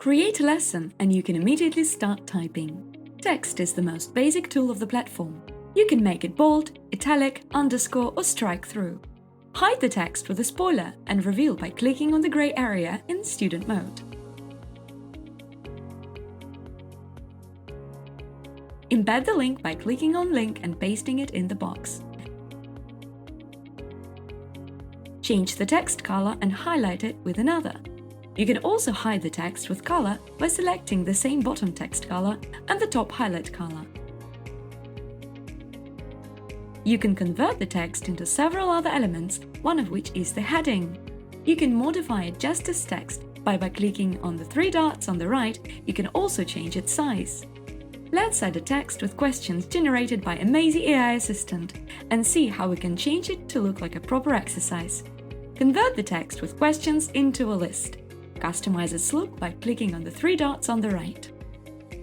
Create a lesson and you can immediately start typing. Text is the most basic tool of the platform. You can make it bold, italic, underscore or strike through. Hide the text with a spoiler and reveal by clicking on the grey area in student mode. Embed the link by clicking on link and pasting it in the box. Change the text color and highlight it with another. You can also hide the text with color by selecting the same bottom text color and the top highlight color. You can convert the text into several other elements, one of which is the heading. You can modify it just as text by clicking on the three dots on the right. You can also change its size. Let's add a text with questions generated by Amazee AI Assistant and see how we can change it to look like a proper exercise. Convert the text with questions into a list. Customize its look by clicking on the three dots on the right.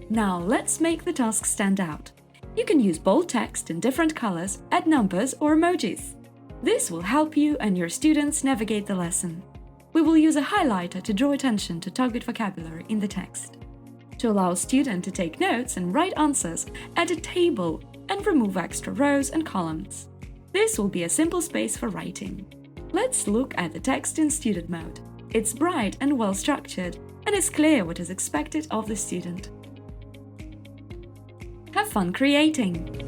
Now let's make the task stand out. You can use bold text in different colors, add numbers or emojis. This will help you and your students navigate the lesson. We will use a highlighter to draw attention to target vocabulary in the text. To allow a student to take notes and write answers, add a table and remove extra rows and columns. This will be a simple space for writing. Let's look at the text in student mode. It's bright and well structured, and it's clear what is expected of the student. Have fun creating!